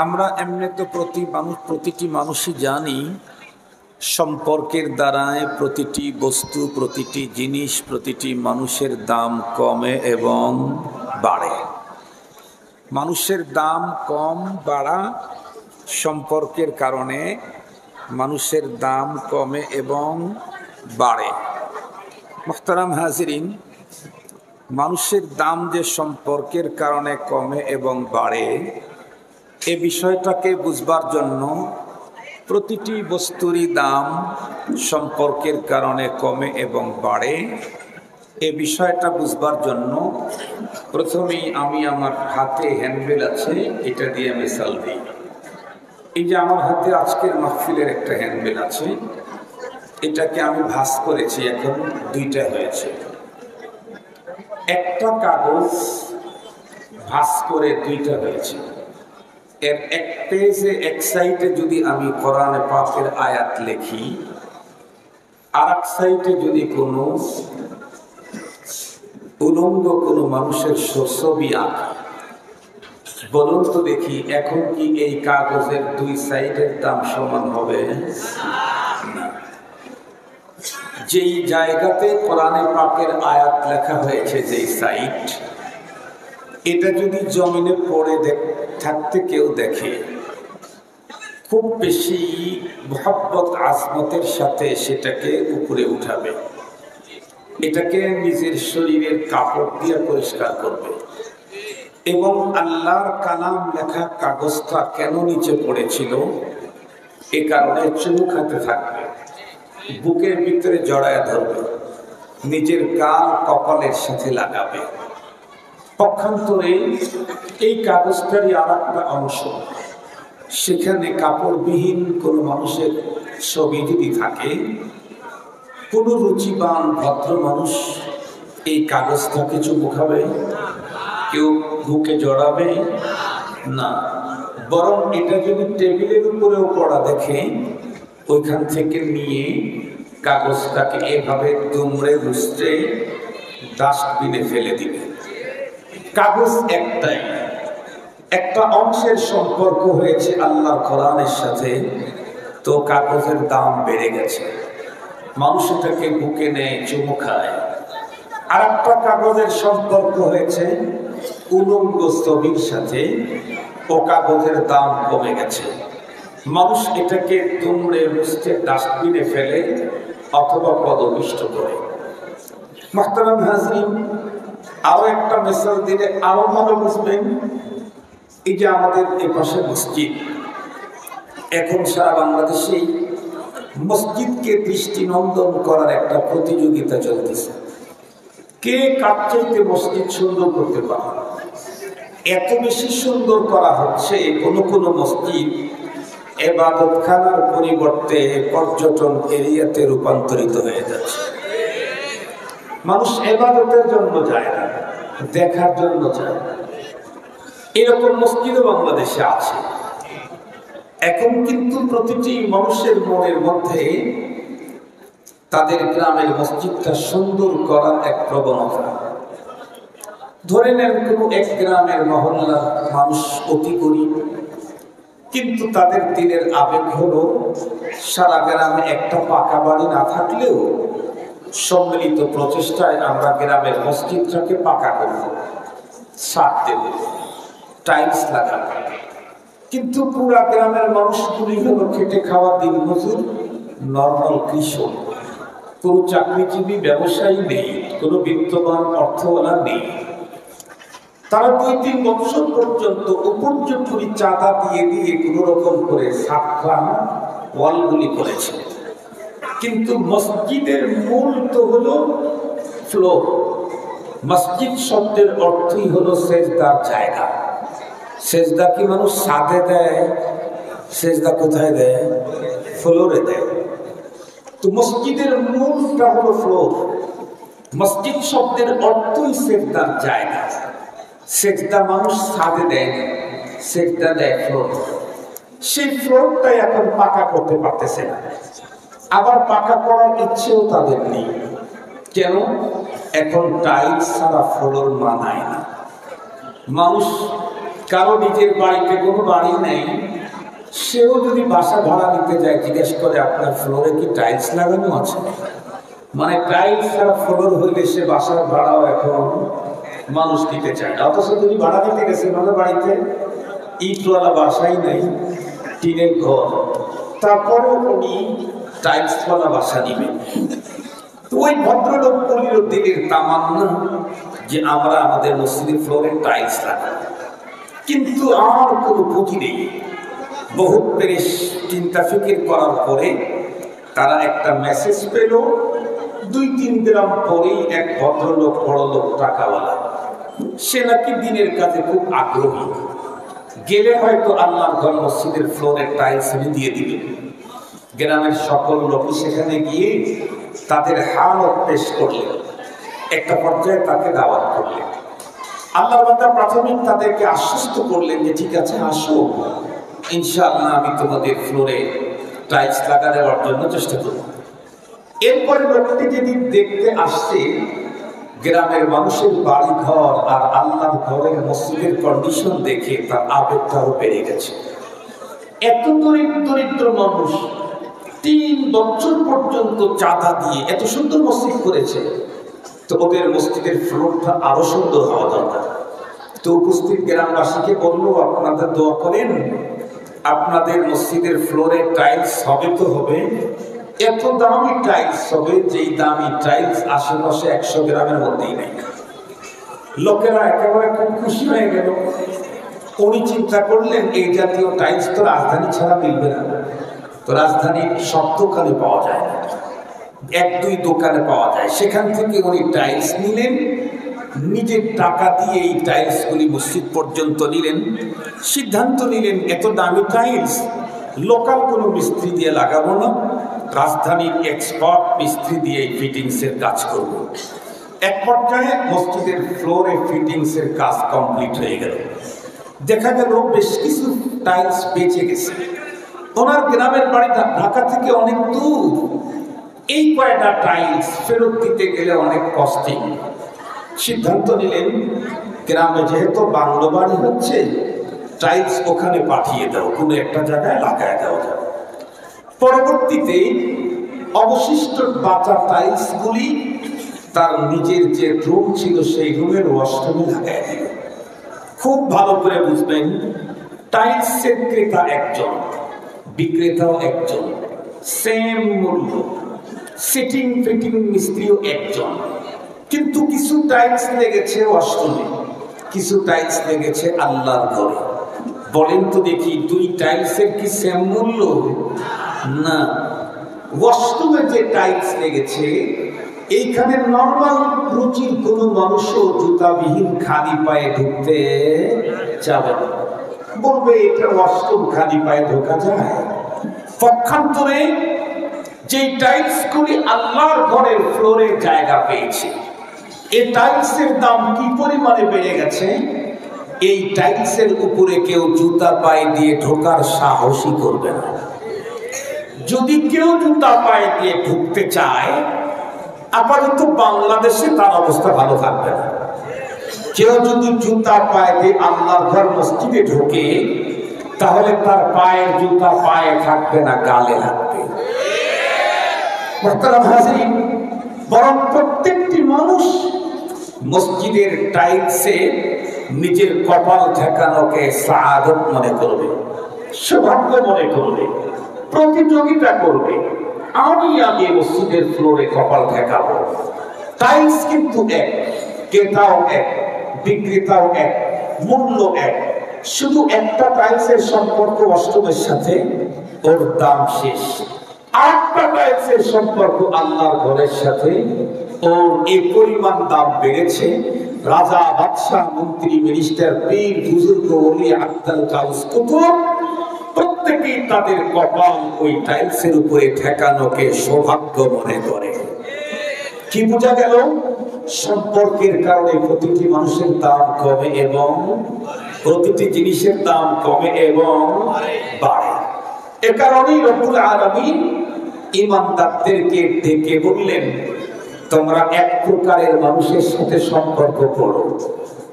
আমরা এমনি তো প্রতিটি মানুষই জানি সম্পর্কের দ্বারায় প্রতিটি বস্তু, প্রতিটি জিনিস, প্রতিটি মানুষের দাম কমে এবং বাড়ে। মানুষের দাম কম বাড়া সম্পর্কের কারণে মানুষের দাম কমে এবং বাড়ে। মুহতারাম হাজিরিন, মানুষের দাম যে সম্পর্কের কারণে কমে এবং বাড়ে, এ বিষয়টাকে বুঝবার জন্য প্রতিটি বস্তুরই দাম সম্পর্কের কারণে কমে এবং বাড়ে, এ বিষয়টা বুঝবার জন্য প্রথমেই আমি আমার হাতে হ্যান্ডবেল আছে, এটা দিয়ে মিসাল দিই। এই যে আমার হাতে আজকের মাহফিলের একটা হ্যান্ডবেল আছে, এটাকে আমি ভাঁজ করেছি, এখন দুইটা হয়েছে। একটা কাগজ ভাঁজ করে দুইটা হয়েছে। এর এক পেজে এক সাইডে যদি আমি কোরআনে পাকের আয়াত লিখি, আর এক সাইডে যদি কোনো উলঙ্গ কোনো মানুষের ছবি আঁকি, বলুন তো দেখি এখন কি এই কাগজের দুই সাইডের দাম সমান হবে? যেই জায়গাতে কোরআনে পাকের আয়াত লেখা হয়েছে, যেই সাইড, এটা যদি জমিনে পড়ে থাকতে কেউ দেখে, খুব বেশি মহব্বত আজমতের সাথে সেটাকে উপরে উঠাবে, এটাকে নিজের শরীরের কাপড় দিয়ে পরিষ্কার করবে এবং আল্লাহর কালাম লেখা কাগজটা কেন নিচে পড়েছিল এ কারণে চুমু খাতে থাকবে, বুকের ভিতরে জড়ায় ধরবে, নিজের গাল কপালের সাথে লাগাবে। পক্ষান্তরে এই কাগজটারই আর একটা অংশ, সেখানে কাপড়বিহীন কোনো মানুষের ছবি যদি থাকে, কোনো রুচিবান ভদ্র মানুষ এই কাগজটাকে চুমু খাবে? কেউ বুকে জড়াবে না। বরং এটা যদি টেবিলের উপরেও পড়া দেখে, ওইখান থেকে নিয়ে কাগজটাকে এভাবে দুমড়ে মুচড়ে ডাস্টবিনে ফেলে দিবে। কাগজ একটাই, একটা অংশের সম্পর্ক হয়েছে আল্লাহর কোরআনের সাথে, তো কাগজের দাম বেড়ে গেছে, মানুষ এটাকে বুকে নেয়, চুমু খায়। আর একটা কাগজের সম্পর্ক হয়েছে উলঙ্গ ছবির সাথে, ও কাগজের দাম কমে গেছে, মানুষ এটাকে দুমড়ে মুচড়ে ডাস্টবিনে ফেলে অথবা পদপিষ্ট করে। মুহতারাম হাজরিন, আরো একটা মিসাল দিলে আরো ভালো বুঝবেন। এই যে আমাদের এই পাশে মসজিদ, এখন সারা বাংলাদেশেই মসজিদকে দৃষ্টিনন্দন করার একটা প্রতিযোগিতা চলতেছে। কে কার চাইতে মসজিদ সুন্দর করতে পারে, এত বেশি সুন্দর করা হচ্ছে, কোনো কোনো মসজিদ ইবাদতখানার পরিবর্তে পর্যটন এরিয়াতে রূপান্তরিত হয়ে যাচ্ছে। মানুষ ইবাদতের জন্য যায় না, দেখার জন্য যায়। এরকম মসজিদও বাংলাদেশে আছে। এখন কিন্তু প্রতিটি মানুষের মনের মধ্যে তাদের গ্রামের মসজিদটা সুন্দর করার এক প্রবণতা। ধরে নেন কোনো এক গ্রামের মহল্লার মানুষ অতি গরিব, কিন্তু তাদের দিনের আবেগ হলো সারা গ্রামে একটা পাকা বাড়ি না থাকলেও সম্মিলিত প্রচেষ্টায় আমরা গ্রামের মসজিদটাকে পাকা করব, ছাদ দেব, টাইলস লাগাবো। কিন্তু পুরা গ্রামের মানুষগুলি হলো খেটে খাওয়া দিনমজুর, নর্মাল কৃষক, কোনো চাকরিজীবী ব্যবসায়ী নেই, কোনো বিত্তবান অর্থওয়ালা নেই। তারা 2-3 বছর পর্যন্ত উপর্যন্ত চাঁদা দিয়ে দিয়ে কোনো রকম করে সাতটা ওয়ালগুলি করেছে। কিন্তু মসজিদের মূল তো হলো ফ্লোর। মসজিদ শব্দের অর্থই হলো সেজদার জায়গা। সেজদা কি মানুষ ছাদে দেয়? সেজদা কোথায় দেয়? ফ্লোরে দেয়। তো মসজিদের মূলটা হলো ফ্লোর। মসজিদ শব্দের অর্থই সেজদার জায়গা। সেজদা মানুষ ছাদে দেয় না, সেজদা দেয় ফ্লোর। সেই ফ্লোরটাই এখন পাকা করতে পারতেছে না, আবার পাকা করার ইচ্ছেও তাদের নেই। কেন? এখন টাইলস ছাড়া ফ্লোর মানায় না। মানুষ কারো নিজের বাড়িতে কোনো বাড়ি নেই, সেও যদি বাসা ভাড়া নিতে যায় জিজ্ঞেস করে আপনার ফ্লোরে কি টাইলস লাগানো আছে? মানে টাইলস ছাড়া ফ্লোর হইলে সে বাসার ভাড়াও এখন মানুষ দিতে চায় না। অথচ যদি ভাড়া দিতে গেছে মানে বাড়িতে ইটওয়ালা বাসাই নেই, টিনের ঘর, তারপরে উনি টাইলসওয়ালা বাসা নিবেন। তো ওই ভদ্রলোক বলিল দিনের তামান্না যে আমরা আমাদের মসজিদের ফ্লোরে টাইলস লাগাবো, কিন্তু আমার কোনো পুঁজি নেই। বহুত পেরেশ চিন্তা ফিকির করার পরে তারা একটা মেসেজ পেল। 2-3 গ্রাম পরেই এক ভদ্রলোক, বড় লোক, টাকাওয়ালা, সে নাকি দিনের কাজে খুব আগ্রহী, গেলে হয়তো আল্লাহর ঘর মসজিদের ফ্লোরের টাইলস দিয়ে দিবে। গ্রামের সকল লোক সেখানে গিয়ে তাদের হালত পেশ করলেন, একটা পর্যায়ে তাকে দাওয়াত করলেন। আল্লাহর বান্দা প্রাথমিক তাদেরকে আশ্বস্ত করলেন যে ঠিক আছে, আসো, ইনশাআল্লাহ আমি তোমাদের ফ্লোরে টাইলস লাগা দেওয়ার জন্য চেষ্টা করব। এরপরে লোকটি যেদিন দেখতে আসছে, গ্রামের মানুষের বাড়ি ঘর আর আল্লাহর ঘরের মসজিদের কন্ডিশন দেখে তার আবেগটা আরো বেড়ে গেছে। এত দরিদ্র মানুষ 3 বছর পর্যন্ত চাঁদা দিয়ে এত সুন্দর মসজিদ করেছে, তো ওদের মসজিদের ফ্লোরটা আরো সুন্দর হওয়া দরকার। তো উপস্থিত গ্রামবাসীকে বললো, আপনাদের দোয়া করেন, আপনাদের মসজিদের ফ্লোরে টাইলস হবে তো হবে, এত দামি টাইলস হবে যেই দামি টাইলস আশেপাশে 100 গ্রামের মধ্যেই নেই। লোকেরা একেবারে খুব খুশি হয়ে গেল। উনি চিন্তা করলেন এই জাতীয় টাইলস তো রাজধানী ছাড়া মিলবে না, তো রাজধানীর সব দোকানে পাওয়া যায় না, 1-2 দোকানে পাওয়া যায়। সেখান থেকে উনি টাইলস নিলেন, নিজের টাকা দিয়ে এই টাইলসগুলি মসজিদ পর্যন্ত নিলেন। সিদ্ধান্ত নিলেন এত দামি টাইলস লোকাল কোনো মিস্ত্রি দিয়ে লাগাবো না, রাজধানীর এক্সপার্ট মিস্ত্রি দিয়ে ফিটিংসের কাজ করব। এক পর্যায়ে মসজিদের ফ্লোরে ফিটিংসের কাজ কমপ্লিট হয়ে গেল। দেখা গেল বেশ কিছু টাইলস বেঁচে গেছে। ওনার গ্রামের বাড়িটা ঢাকা থেকে অনেক দূর, এই কয়টা টাইলস ফেরত দিতে গেলে অনেক কস্টিং। সিদ্ধান্ত নিলেন গ্রামে যেহেতু বাংলো বাড়ি হচ্ছে, টাইলস ওখানে পাঠিয়ে দাও, কোনো একটা জায়গায় লাগায় দাও। পরবর্তীতে অবশিষ্ট বাঁচা টাইলসগুলি তার নিজের যে রুম ছিল সেই রুমের ওয়াশরুমে লাগায় দিল। খুব ভালো করে বুঝবেন, টাইলসের ক্রেতা একজন, বিক্রেতাও একজন, সেম মূল্য, সিটিং ফিটিং মিস্ত্রিও একজন, কিন্তু কিছু টাইলস লেগেছে ওয়াশরুমে, কিছু টাইলস লেগেছে আল্লাহর ঘরে। বলেন তো দেখি, 2 টাইলসের কি সেম মূল্য? না। ওয়াশরুমে যে টাইলস লেগেছে, এইখানে নর্মাল রুচির কোন মানুষও জুতাবিহীন খালি পায়ে ঢুকতে যাবে না, বলবে এটা ওয়াশরুম, খালি পায়ে ঢোকা যায়। পক্ষান্তরে যে টাইলসগুলি আল্লাহর ঘরের ফ্লোরে জায়গা পেয়েছে, এই টাইলসের দাম কি পরিমাণে বেড়ে গেছে, এই টাইলসের উপরে কেউ জুতা পায়ে দিয়ে ঢোকার সাহসই করবে না। যদি কেউ জুতা পায়ে দিয়ে ঢুকতে চায়, আপাতত বাংলাদেশে তার অবস্থা ভালো থাকবে না। কেউ যদি জুতা পায়ে দিয়ে আল্লাহর ঘর মসজিদে ঢোকে, তাহলে তার পায়ের জুতা পায়ে থাকবে না, গালে লাগবে। বরং প্রত্যেকটি মানুষ মসজিদের টাইলসে নিজের কপাল ঠেকানোকে সাআদত মনে করবে, সৌভাগ্য মনে করবে, প্রতিযোগিতা করবে। আমি আগে মসজিদের ফ্লোরে কপাল ঠেকাবো। টাইলস কিন্তু এক, ক্রেতাও এক, বিক্রেতাও এক, মূল্য এক। শুধু একটা টাইলসের সম্পর্ক ওয়াশরুমের সাথে, ওর দাম শেষ। আরেকটা টাইলসের সম্পর্ক আল্লাহর ঘরের সাথে, ওর এই পরিমাণ দাম বেড়েছে। রাজা, বাদশাহ, মন্ত্রী, মিনিস্টার, পীর, বুজুর্গ, ওলি, আক্তাল, কাউস, কুতুব, প্রত্যেকেই তাদের কপাল ওই টাইলসের উপরে ঠেকানোকে সৌভাগ্য মনে করে। কি বোঝা গেল? সম্পর্কের কারণে প্রতিটি মানুষের দাম কমে এবং প্রতিটি জিনিসের দাম কমে এবং বাড়ে। এ কারণেই রব্বুল আলামিন ঈমানদারদেরকে ডেকে বললেন, তোমরা এক প্রকারের মানুষের সাথে সম্পর্ক করো,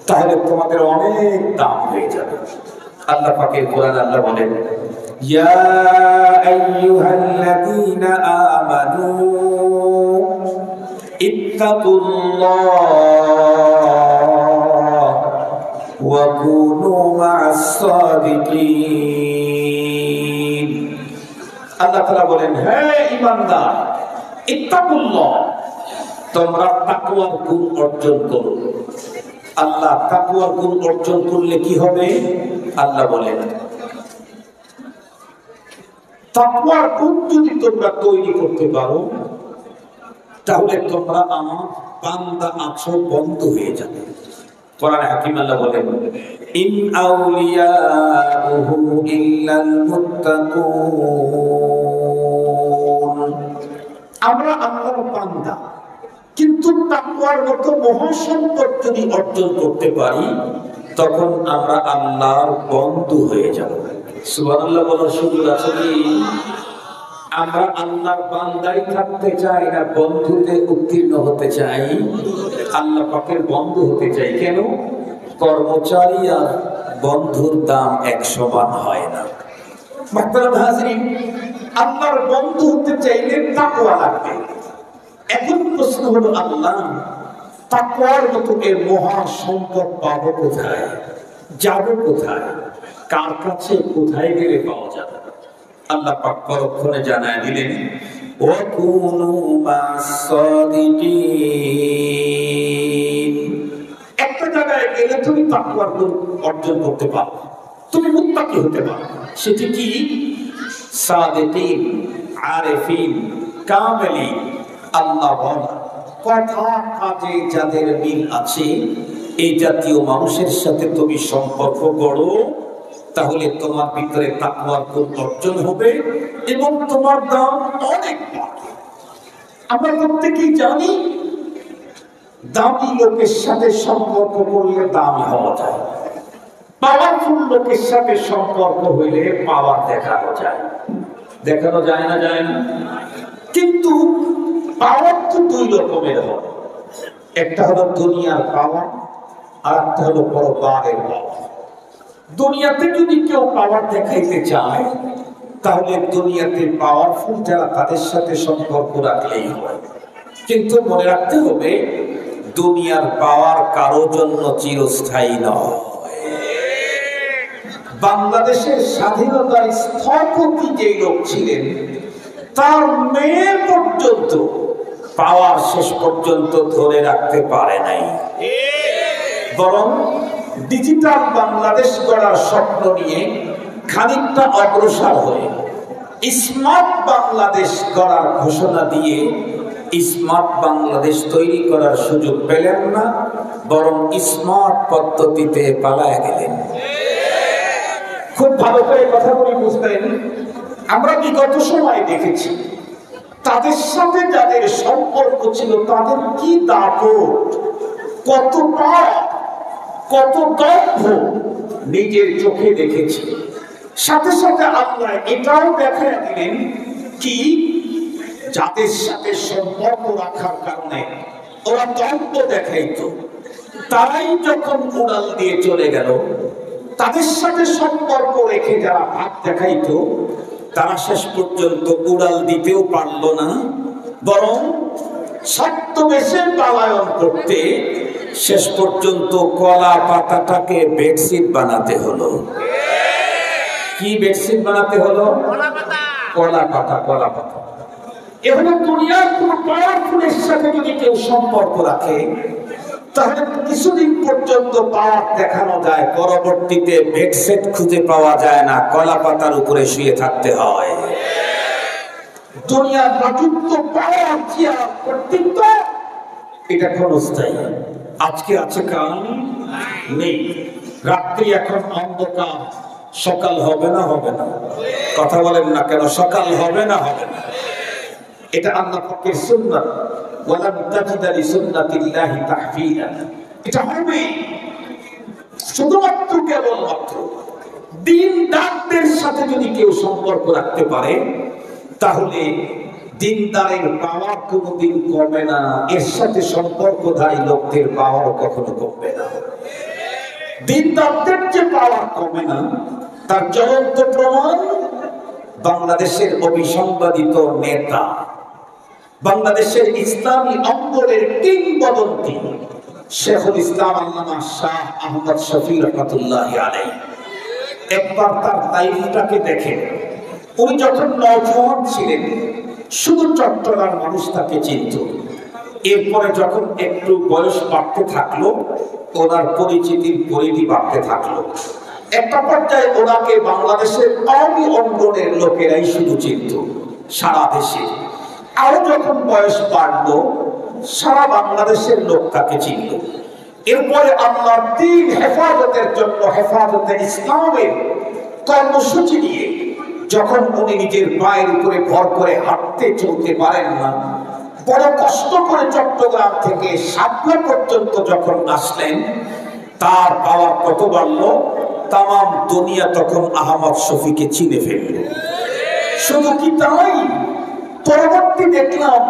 তাহলে তোমাদের অনেক দাম হয়ে যাবে। আল্লাহ পাকের কোরআন আল্লাহ বলেন, ইয়া আইয়ুহাল্লাযীনা আমানু ইত্তাকুল্লাহ ওয়া কুনু মা'আস সাদিকিন। আল্লাহ তাআলা বলেন, হে ঈমানদার, ইত্তাকুল্লাহ, তোমরা তাকওয়ার গুণ অর্জন করো। আল্লাহ তাকওয়ার গুণ অর্জন করলে কি হবে? আল্লাহ বলেন, তাকওয়ার গুণ যদি তোমরা তৈরি করতে পারো তাহলে তোমরা আমার বান্দা আছো বন্ধ হয়ে যাবে। কোরআনে হাকিম আল্লাহ বলেন, ইন আউলিয়াউহু ইল্লাল মুত্তাকুন। আমরা আল্লাহর বান্দা, কিন্তু তাকওয়ার মতো মহাসম্পদ যদি অর্জন করতে পারি তখন আমরা আল্লাহর বন্ধু হয়ে যাব। সুবহানাল্লাহ বলার সুযোগ আছে কি? আমরা আল্লাহর বান্দাই থাকতে চাই না বন্ধুতে উত্তীর্ণ হতে চাই? আল্লাহ পাকের বন্ধু হতে চাই। কেন? কর্মচারী আর বন্ধুর দাম এক সমান হয় না। মুহতারাম হাজরিন, আল্লাহর বন্ধু হতে চাইলে তাকওয়া লাগবে। এখন প্রশ্ন হলো, আল্লাহ তাকওয়ার মতো এর মহা সম্পদ পাবো কোথায়? যাবো কোথায়? কার কাছে? কোথায় গেলে পাওয়া যাবে? আল্লাহ পাক পরক্ষণে জানায় দিলেন, ওয়া কুনু মা'আস সাদিকিন। একটা জায়গায় গেলে তুমি তাকওয়ার গুণ অর্জন করতে পারো, তুমি মুত্তাকি হতে পারো। সেটি কি? সাদিকিন, আরিফিন, কামিলিন, আল্লাহ কথা কাজে যাদের মিল আছে এই জাতীয় মানুষের সাথে তুমি সম্পর্ক গড়ো, তাহলে তোমার ভিতরে তাকওয়ার গুণ অর্জন হবে এবং তোমার দাম অনেক বাড়বে। আমরা প্রত্যেকেই জানি দামি লোকের সাথে সম্পর্ক করলে দামি হওয়া যায়, পাওয়ারফুল লোকের সাথে সম্পর্ক হইলে পাওয়ার দেখানো যায়। দেখানো যায় না? যায় না। কিন্তু পাওয়ার তো দুই রকমের হয়, একটা হলো দুনিয়ার পাওয়ার আর একটা হলো পরকালের পাওয়ার। দুনিয়াতে যদি কেউ পাওয়ার দেখাইতে চায় তাহলে দুনিয়াতে পাওয়ারফুল যারা তাদের সাথে সম্পর্ক রাখলেই হয়। কিন্তু মনে রাখতে হবে দুনিয়ার পাওয়ার কারো জন্য চিরস্থায়ী নয়। বাংলাদেশের স্বাধীনতার স্থপতি যে লোক ছিলেন তার মেয়ে পর্যন্ত পাওয়ার শেষ পর্যন্ত ধরে রাখতে পারে নাই, বরং ডিজিটাল বাংলাদেশ গড়ার স্বপ্ন নিয়ে খানিকটা অগ্রসর হয়ে স্মার্ট বাংলাদেশ গড়ার ঘোষণা দিয়ে স্মার্ট বাংলাদেশ তৈরি করার সুযোগ পেলেন না, বরং স্মার্ট পদ্ধতিতে পালায় গেলেন। খুব ভালো করে কথাগুলি বুঝবেন। আমরা বিগত সময় দেখেছি তাদের সাথে যাদের সম্পর্ক ছিল তাদের কি দাপট, কত পাপ, কত দম্ভ নিজের চোখে দেখেছি। সাথে সাথে আল্লাহ এটাও দেখা দিলেন কি যাদের সাথে সম্পর্ক রাখার কারণে ওরা দম্ভ দেখাইতো, তারাই যখন উড়াল দিয়ে চলে গেল, তাদের সাথে সম্পর্ক রেখে যারা ভাব দেখাইতো তারা শেষ পর্যন্ত উড়াল দিতেও পারল না, বরং ছদ্মবেশে পলায়ন করতে শেষ পর্যন্ত কলা পাতাটাকে বেডশিট বানাতে হলো। কি বেডশিট বানাতে হলো? কলা পাতা। কলা পাতা। এখানে দুনিয়ার কোন পাওয়ারফুলের সাথে যদি কেউ সম্পর্ক রাখে তাহলে কিছুদিন পর্যন্ত পাওয়ার দেখানো যায়, পরবর্তীতে বেডশিট খুঁজে পাওয়া যায় না, কলা পাতার উপরে শুয়ে থাকতে হয়। দুনিয়ার রাজত্ব, পাওয়ার, চেয়ার, কর্তৃত্ব এটা ক্ষণস্থায়ী, আজকে আছে কাল নেই। রাত্রি এখন অন্ধকার, সকাল হবে না? হবে না? কথা বলেন না কেন? সকাল হবে না? হবে না? এটা আল্লাহ পাকের সুন্নাত। ওয়ালাম তাজিদা লিসুন্নাতিল্লাহি তাহফীলা। এটা হবে শুধুমাত্র কেবলমাত্র দিনদারদের সাথে যদি কেউ সম্পর্ক রাখতে পারে তাহলে দিনদারের পাওয়ার কোনোদিন কমবে না, এর সাথে সম্পর্কধারী লোকদের পাওয়ারও কখনো কমবে না। দিনদারদের যে পাওয়ার কমে না, তার জ্বলন্ত প্রমাণ বাংলাদেশের অবিসংবাদিত নেতা, বাংলাদেশের ইসলামী অঙ্গনের কিংবদন্তি শেখুল ইসলাম আল্লামা শাহ আহমদ শফি রহমাতুল্লাহি আলাইহি। একবার তার লাইফটাকে দেখেন। উনি যখন নওজোয়ান ছিলেন শুধু চট্টগ্রাম মানুষ তাকে চিনত। এরপরে যখন একটু বয়স বাড়তে থাকলো, ওনার পরিচিতির পরিধি বাড়তে থাকলো। একটা পর্যায়ে ওনাকে বাংলাদেশের আওয়ামী অঙ্গনের লোকেরাই শুধু চিনত সারা দেশে। আরো যখন বয়স বাড়লো, সারা বাংলাদেশের লোক তাকে চিনত। এরপরে আল্লাহর দ্বীন হেফাজতের জন্য হেফাজতে ইসলামের কর্মসূচি নিয়ে যখন উনি নিজের পায়ের উপরে ভর করে হাঁটতে চলতে পারেন না, বড় কষ্ট করে চট্টগ্রাম থেকে সাতলা পর্যন্ত যখন আসলেন, তার পাওয়ার কত বাড়লো, তাম দুনিয়া তখন আহমদ শফিকে চিনে ফেলল। শুধু কি তাই, পরবর্তী দেখলাম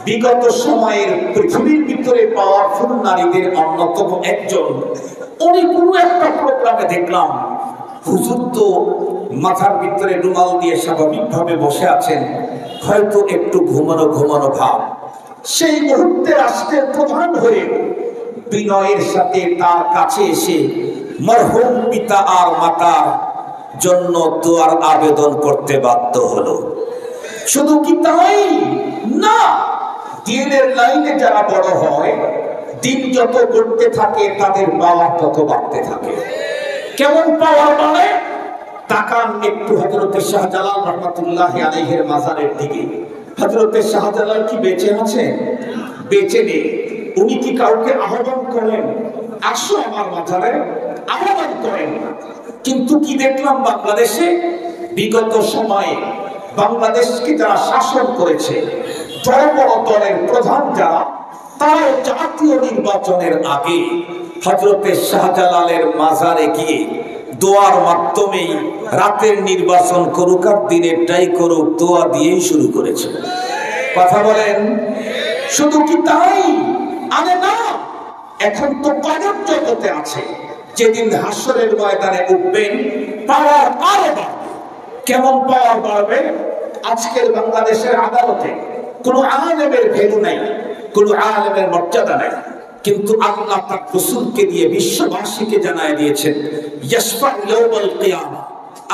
বিগত সময়ের পৃথিবীর ভিতরে পাওয়ারফুল নারীদের অন্যতম একজন, উনি কোনো একটা প্রোগ্রামে দেখলাম হুজুর তো মাথার ভিতরে রুমাল দিয়ে স্বাভাবিকভাবে বসে আছেন, হয়তো একটু ঘুমানো ঘুমানো ভাব। সেই মুহূর্তে রাষ্ট্রের প্রধান হয়ে বিনয়ের সাথে তার কাছে এসে মরহুম পিতা আর মাতার জন্য দোয়ার আবেদন করতে বাধ্য হলো। শুধু কি তাই না, দিনের লাইনে যারা বড় হয়, দিন যত করতে থাকে তাদের পাওয়ার তত বাড়তে থাকে। কেমন পাওয়ার বাড়ে? তাকান একটু হযরতে শাহজালাল রাহমাতুল্লাহি আলাইহির মাজারের দিকে। হযরতে শাহজালাল কি বেঁচে আছেন? বেঁচে নেই। উনি কি কাউকে আহ্বান করেন, আসো আমার মাজারে? আহ্বান করেন না। কিন্তু কি দেখলাম বাংলাদেশে বিগত সময়ে বাংলাদেশকে যারা শাসন করেছে, বড় বড় দলের প্রধান যারা, তারা জাতীয় নির্বাচনের আগে হযরতে শাহজালালের মাজারে গিয়ে দোয়ার মাধ্যমেই রাতের নির্বাচন করুক আর দিনেরটাই করুক, দোয়া দিয়েই শুরু করেছে। কথা বলেন, শুধু কি তাই? আরে না, এখন তো কদর জগতে আছে, যেদিন হাসরের ময়দানে উঠবেন পাওয়ার আরো বাড়বে। কেমন পাওয়ার বাড়বে? আজকের বাংলাদেশের আদালতে কোন আলেমের ভ্যালু নাই, কোন আলেমের মর্যাদা নাই, কিন্তু আল্লাহ তার রাসূলকে দিয়ে বিশ্ববাসীকে জানায় দিয়েছেন, ইয়াশফা ইয়াউমাল কিয়ামা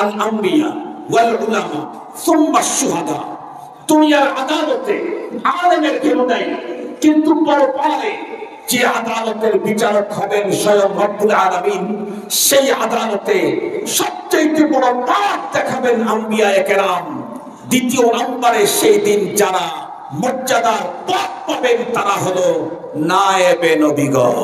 আল আম্বিয়া ওয়াল উলামা সুম্মা শুহাদা। দুনিয়ার আদালতে আলেমের ভ্যালু নাই, কিন্তু পরকালে যে আদালতের বিচারক হবেন স্বয়ং রব্বুল আলামিন, সেই আদালতে সবচেয়ে বড় পাওয়ার দেখাবেন আম্বিয়ায়ে কেরাম। দ্বিতীয় নম্বরে সেই দিন যারা মর্যাদার পদ পাবেন তারা হলো নায়েবে নবীগণ।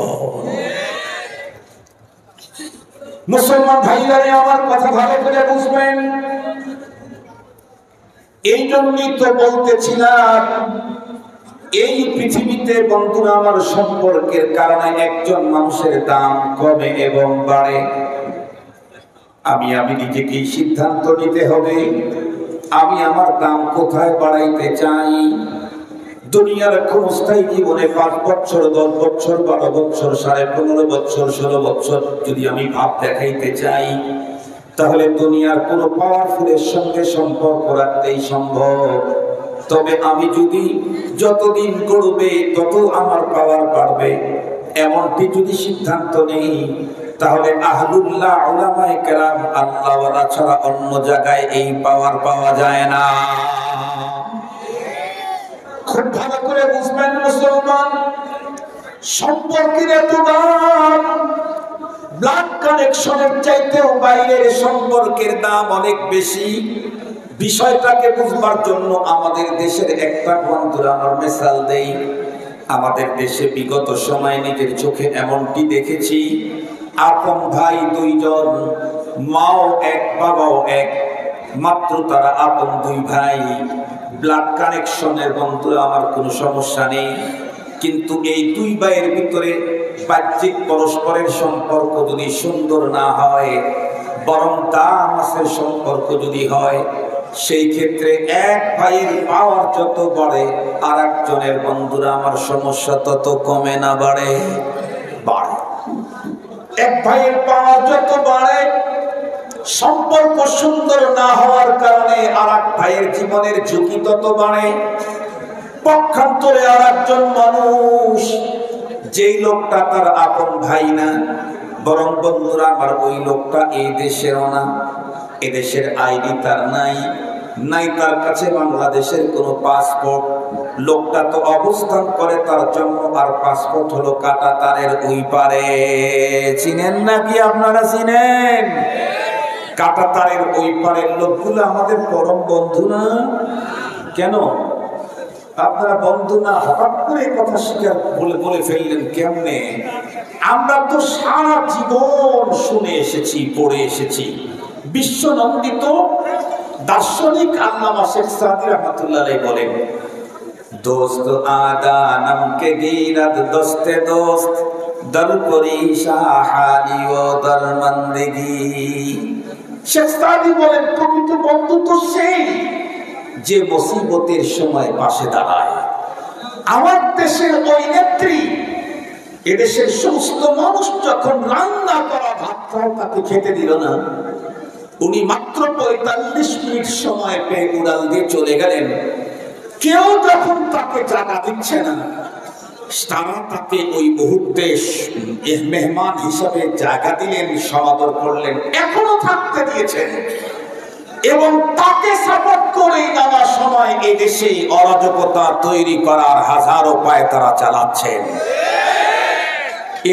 মুসলমান ভাইরা আমার কথা ভালো করে বুঝবেন। এই জন্যই তো বলতেছিলাম, এই পৃথিবীতে বন্ধুরা আমার, সম্পর্কের কারণে একজন মানুষের দাম কমে এবং বাড়ে। আমি নিজেকেই সিদ্ধান্ত নিতে হবে, আমি আমার দাম কোথায় বাড়াইতে চাই। দুনিয়ার ক্ষণস্থায়ী জীবনে 5 বছর 10 বছর 12 বছর 15.5 বছর 16 বছর যদি আমি ভাব দেখাইতে চাই, তাহলে দুনিয়ার কোন পাওয়ারফুলের সঙ্গে সম্পর্ক রাখতেই সম্ভব। তবে আমি যদি যতদিন গড়বে তত আমার পাওয়ার বাড়বে, এমনটি যদি সিদ্ধান্ত নেই, তাহলে আহলুল্লাহ উলামায়ে কেরাম আল্লাহওয়ালা ছাড়া অন্য জায়গায় এই পাওয়ার পাওয়া যায় না। খুব ভালো করে বুঝবেন মুসলমান, সম্পর্কের এত দাম, ব্লাড কানেকশনের চাইতেও বাইরের সম্পর্কের দাম অনেক বেশি। বিষয়টাকে বুঝবার জন্য আমাদের দেশের একটা বন্ধুরা আমার মিসাল দেই। আমাদের দেশে বিগত সময়ে নিজের চোখে এমনটি দেখেছি, আপন ভাই 2 জন, মাও এক বাবাও এক, মাত্র তারা আপন 2 ভাই, ব্লাড কানেকশনের বন্ধুরা আমার কোনো সমস্যা নেই। কিন্তু এই 2 ভাইয়ের ভিতরে বাহ্যিক পরস্পরের সম্পর্ক যদি সুন্দর না হয়, বরং তামাসের সম্পর্ক যদি হয়, সেই ক্ষেত্রে এক ভাইয়ের পাওয়ার যত বাড়ে আর একজনের বন্ধুরা আমার সমস্যা তত কমে না বাড়ে? বাড়ে। এক ভাইয়ের পাওয়ার যত বাড়ে, সম্পর্ক সুন্দর না হওয়ার কারণে আর এক ভাইয়ের জীবনের ঝুঁকি তত বাড়ে। পক্ষান্তরে আর একজন মানুষ, যেই লোকটা তার আপন ভাই না, বরং বন্ধুরা আমার ওই লোকটা এই দেশেরও না, এদেশের আইডি তার নাই, তার কাছে বাংলাদেশের কোনো পাসপোর্ট, লোকটা তো অবস্থান করে তার জন্ম আর পাসপোর্ট হলো কাঁটাতারের ওই পারে। চিনেন নাকি আপনারা? চিনেন? কাঁটাতারের ওই পারের লোকগুলো আমাদের পরম বন্ধু না? কেন আপনারা বন্ধু না হঠাৎ করে কথা স্বীকার বলে ফেললেন কেমনে? আমরা তো সারা জীবন শুনে এসেছি, পড়ে এসেছি। বিশ্বনন্দিত দার্শনিক আল্লামা শেখ সাদি রহমাতুল্লাহ আলাইহি বলেন, দোস্ত আদা নামকে গিরাত দোস্তে দোস্ত দর পরিশা হালি ও দরমন্দিগি। শেখ সাদি বলেন, প্রকৃত বন্ধু তো সেই যে মুসিবতের সময় পাশে দাঁড়ায়। আমার দেশের ওই নেত্রী এদেশের সমস্ত মানুষ যখন রান্না করা ভাতটাও তাকে খেতে দিল না, উনি মাত্র ৪৫ মিনিট সময় পেয়ে উড়াল দিয়ে চলে গেলেন। কেউ যখন তাকে জায়গা দিচ্ছে না, তারা তাকে ওই মুহূর্তে মেহমান হিসাবে জায়গা দিলেন, সমাদর করলেন, এখনো থাকতে দিয়েছেন। এবং তাকে সাপোর্ট করে নানা সময় এই দেশে অরাজকতা তৈরি করার হাজার উপায় তারা চালাচ্ছেন।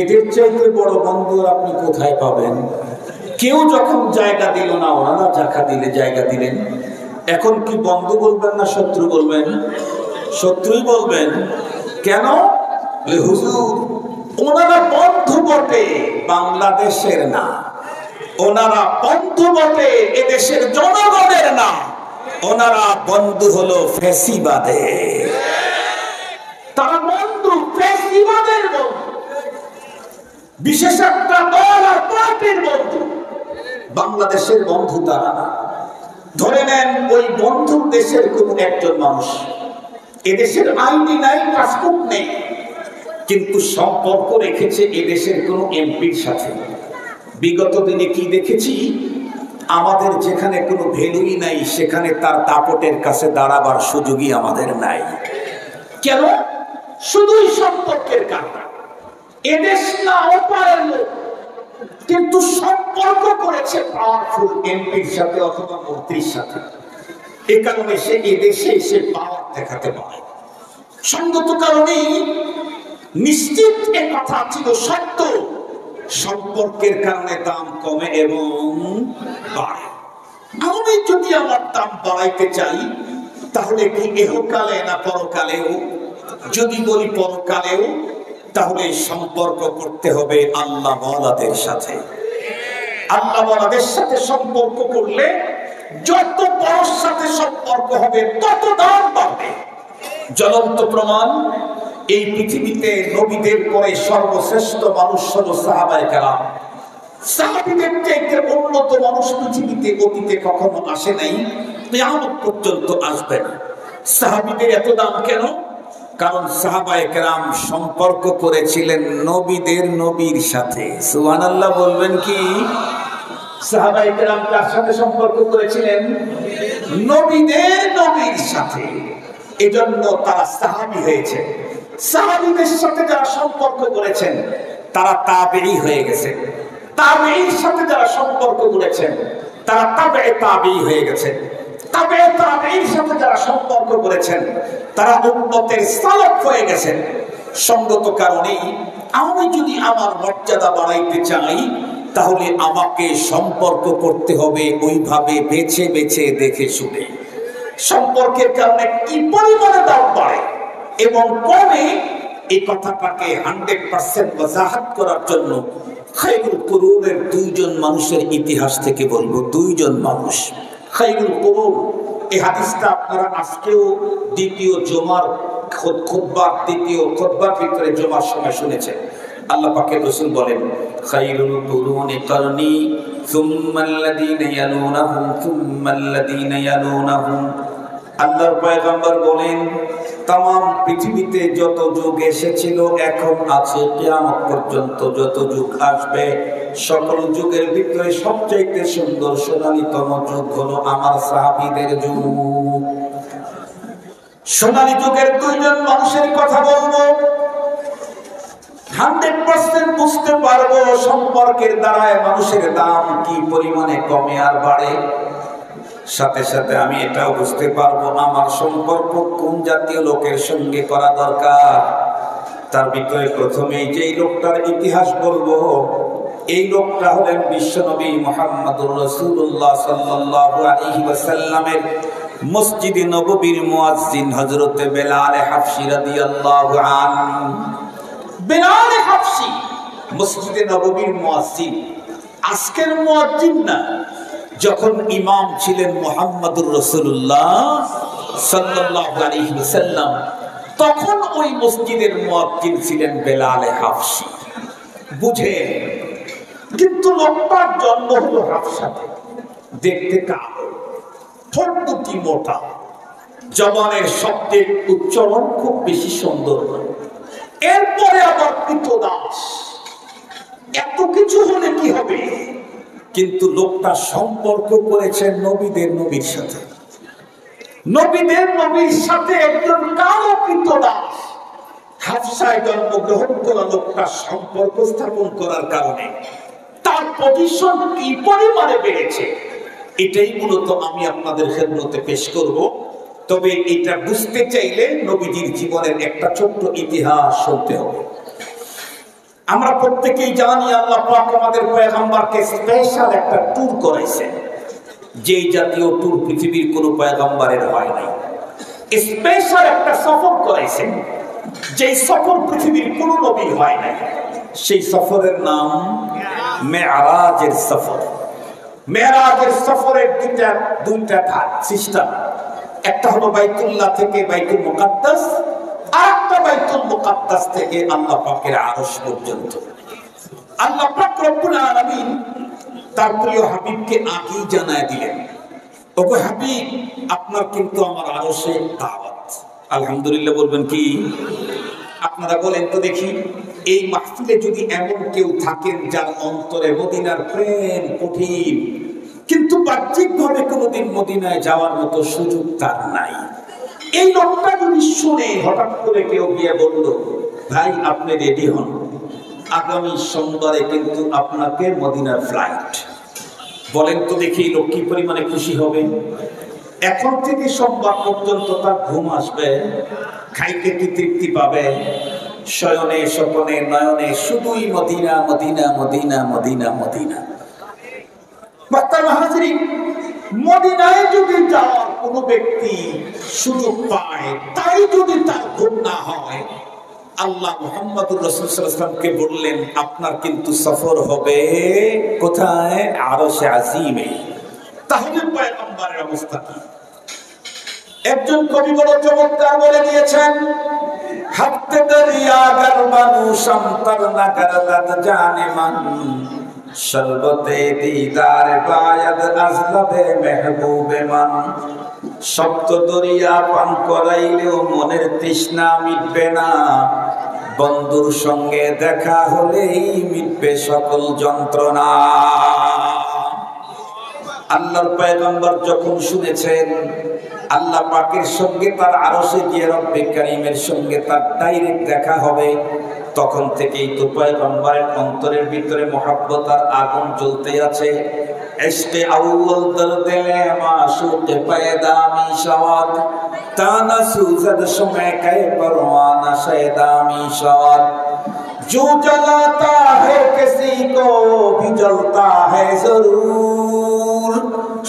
এদের চাইতে বড় বন্ধু আপনি কোথায় পাবেন? কেউ যখন জায়গা দিল না, ওনারা জায়গা দিলেন। এখন কি বন্ধু বলবেন না শত্রু বলবেন? শত্রুই বলবেন। কেন? হুজুর ওনারা বন্ধু বটে, বাংলাদেশের না। ওনারা বন্ধু বটে, এদেশের জনগণের না। ওনারা বন্ধু হলো ফ্যাসিবাদে। তারা বন্ধু ফ্যাসিবাদের বন্ধু, বিশেষ একটা দল আর পার্টির বন্ধু। বাংলাদেশের বন্ধু তারা না। ধরে নেন ওই বন্ধুর দেশের কোন একজন মানুষ, এদেশের আইডি নাই, পাসপোর্ট নেই, কিন্তু সম্পর্ক রেখেছে এদেশের কোন এমপির সাথে। বিগত দিনে কি দেখেছি, আমাদের যেখানে কোনো ভ্যালুই নাই সেখানে তার দাপটের কাছে দাঁড়াবার সুযোগই আমাদের নাই। কেন? শুধুই সম্পর্কের কারণে। এদেশ না ওপারের লোক, কিন্তু সম্পর্ক করেছে পাওয়ারফুল এমপির সাথে অথবা মন্ত্রীর সাথে। এ কারণে সে এদেশে এসে পাওয়ার দেখাতে পারে। সঙ্গত কারণেই নিশ্চিত এ কথা ছিল সত্য, সম্পর্কের কারণে দাম কমে এবং বাড়ে। আমি যদি আমার দাম বাড়াইতে চাই, তাহলে কি এহকালে না পরকালেও? যদি বলি পরকালেও, তাহলে সম্পর্ক করতে হবে আল্লাহ ওয়ালাদের সাথে। আল্লাহ ওয়ালাদের সাথে সম্পর্ক করলে যত বড়র সাথে সম্পর্ক হবে তত দাম বাড়বে। জ্বলন্ত প্রমাণ, এই পৃথিবীতে নবীদের পরে সর্বশ্রেষ্ঠ মানুষ হলো সাহাবায়ে কেরাম। সাহাবীদের চাইতে উন্নত মানুষ পৃথিবীতে অতীতে কখনো আসে নাই, কিয়ামত পর্যন্ত আসবে না। সাহাবীদের এত দাম কেন? কারণ সাহাবায়ে কেরাম সম্পর্ক করেছিলেন নবীদের নবীর সাথে। সুবহানাল্লাহ বলবেন কি? সাহাবায়ে কেরাম কার সাথে সম্পর্ক করেছিলেন? নবীদের নবীর সাথে। এজন্য তারা সাহাবী হয়েছে। সাহাবীদের সাথে যারা সম্পর্ক করেছেন তারা তাবেঈ হয়ে গেছে। তাবেঈর সাথে যারা সম্পর্ক করেছেন তারা তাবেঈ তাবেঈ হয়ে গেছে। তাবেঈ তাবেঈর সাথে যারা সম্পর্ক করেছেন তারা উম্মতের সালাফ হয়ে গেছেন। সঙ্গত কারণেই আমি যদি আমার মর্যাদা বাড়াইতে চাই, তাহলে আমাকে সম্পর্ক করতে হবে ওইভাবে বেছে বেছে দেখে শুনে। সম্পর্কের কারণে কি পরিমাণে দাম বাড়ে এবং কমে, এই কথাটাকে 100% ওয়াজাহাত করার জন্য খায়রুল কুরুনের 2 জন মানুষের ইতিহাস থেকে বলবো। 2 জন মানুষ খায়রুল কুরুন। এই হাদিসটা আপনারা আজকেও দ্বিতীয় জুমার খুতবার ভিতরে জুমার সময় শুনেছেন। আল্লাহ পাকের রাসূল বলেন, খায়রুল কুরুনি করনি সুম্মাল্লাযীনা ইয়ালুনাহুম সুম্মাল্লাযীনা ইয়ালুনাহুম। আল্লাহর পয়গম্বর বলেন, তাম পৃথিবীতে যত যুগ এসেছিল, এখন আছে, কিয়ামত পর্যন্ত যত যুগ আসবে, সকল যুগের ভিতরে সবচাইতে সুন্দর সোনালীতম যুগ হলো আমার সাহাবীদের যুগ। সোনালী যুগের দুইজন মানুষের কথা বলবো, 100% বুঝতে পারবো সম্পর্কের দ্বারায় মানুষের দাম কি পরিমাণে কমে আর বাড়ে। সাথে সাথে আমি এটাও বুঝতে পারবো আমার সম্পর্ক কোন জাতীয় লোকের সঙ্গে করা দরকার। তার ভিতরে প্রথমেই যেই লোকটার ইতিহাস বলবো, এই লোকটা হলেন বিশ্বনবী মুহাম্মদুর রাসূলুল্লাহ সাল্লাল্লাহু আলাইহি ওয়াসাল্লামের মসজিদে নববীর মুয়াজ্জিন হযরত বেলাল হাফসি রাদিয়াল্লাহু আনহু। বেলাল হাফসি মসজিদে নববীর মুয়াজ্জিন, আজকের মুয়াজ্জিন না। যখন ইমাম ছিলেন মুহাম্মদুর রাসূলুল্লাহ সাল্লাল্লাহু আলাইহি ওয়াসাল্লাম, তখন ওই মসজিদের মুয়াজ্জিন ছিলেন বেলাল হাফসি। বুঝেন, কিন্তু লোকটার জন্ম হলো হাফসাতে, দেখতে কালো, ঠোঁট দুটি মোটা, জবানের শব্দের উচ্চারণ খুব বেশি সুন্দর। এরপরে আবার কৃতদাস, এত কিছু হলে কি হবে? কিন্তু লোকটা সম্পর্ক করেছেন নবীদের নবীর সাথে। নবীদের নবীর সাথে একজন কালো কৃতদাস হাফসায় জন্মগ্রহণ করা লোকটা সম্পর্ক স্থাপন করার কারণে তার পজিশন কি পরিমাণে বেড়েছে, এটাই মূলত আমি আপনাদের খেদমতে পেশ করব। তবে এটা বুঝতে চাইলে নবীজির জীবনের একটা ছোট্ট ইতিহাস শুনতে হবে। আমরা প্রত্যেকেই জানি আল্লাহ পাক আমাদের পয়গম্বরকে স্পেশাল একটা ট্যুর করাইছেন, যেই জাতীয় ট্যুর পৃথিবীর কোনো পয়গম্বরের হয় নাই। স্পেশাল একটা সফর করাইছেন, যেই সফর পৃথিবীর কোনো নবীর হয় নাই। সেই সফরের নাম মেরাজের সফর। মেরাজের সফরের দুইটা সিস্টেম, একটা হলো বাইতুল্লাহ থেকে বাইতুল মুকাদ্দাস, আর একটা বাইতুল মুকাদ্দাস থেকে আল্লাহ পাকের আরশ পর্যন্ত। আল্লাহ পাক রব্বুল আলামিন তার প্রিয় হাবিবকে আগেই জানায় দিলেন, ওগো হাবিব, আপনার কিন্তু আমার আরশে দাওয়াত। আলহামদুলিল্লাহ বলবেন কি? আপনারা বলেন তো দেখি, এই মাহফিলে যদি এমন কেউ থাকেন যার অন্তরে মদিনার প্রেম কঠিন, কিন্তু বাহ্যিকভাবে কোনোদিন মদিনায় যাওয়ার মতো সুযোগ তার নাই, এই লোকটা যদি শুনে হঠাৎ করে কেউ গিয়ে বলল, ভাই আপনি রেডি হন, আগামী সোমবারে কিন্তু আপনাকে মদিনার ফ্লাইট, বলেন তো দেখি লোক কি পরিমাণে খুশি হবে। এখন থেকে সোমবার পর্যন্ত তার ঘুম আসবে, খাইতে কি তৃপ্তি পাবে, শয়নে স্বপনে নয়নে শুধুই Medina Medina Medina Medina Medina. মদিনায় যদি যাওয়ার কোন ব্যক্তি সুযোগ পায়, তাই যদি তার ঘুম না হয়, আল্লাহ মুহাম্মদুর রাসূল সাল্লাল্লাহু আলাইহি ওয়াসাল্লামকে বললেন, আপনার কিন্তু সফর হবে কোথায়? আরশে আজিমে। তাহলে পয়গম্বরের অবস্থা কি? একজন কবি বড় চমৎকার বলে দিয়েছেন, হাতে দরিয়া গরবানু শামতার না করদাত জানে মান, শরবতে দিদার বায়াদ আজলাবে মেহবুবে মান। সপ্ত দরিয়া পান করাইলেও মনের তৃষ্ণা মিটবে না, বন্ধুর সঙ্গে দেখা হলেই মিটবে সকল যন্ত্রণা। আল্লাহর পয়গম্বর যখন শুনেছেন আল্লাহ পাকের সঙ্গে তার আরশে গিয়ে রব্বে কারীমের সঙ্গে তার ডাইরেক্ট দেখা হবে, তখন থেকেই তো পয়গম্বরের অন্তরের ভিতরে মহব্বত আর আগুন জ্বলতে আছে। ইশকে আউয়াল দরদিলে মাশুকে পয়দা মিশাওয়াত, তানা সুজদ সময় কে পরওয়ানা শায়দা মিশাওয়াত। जो जलाता है किसी को भी जलता है जरूर,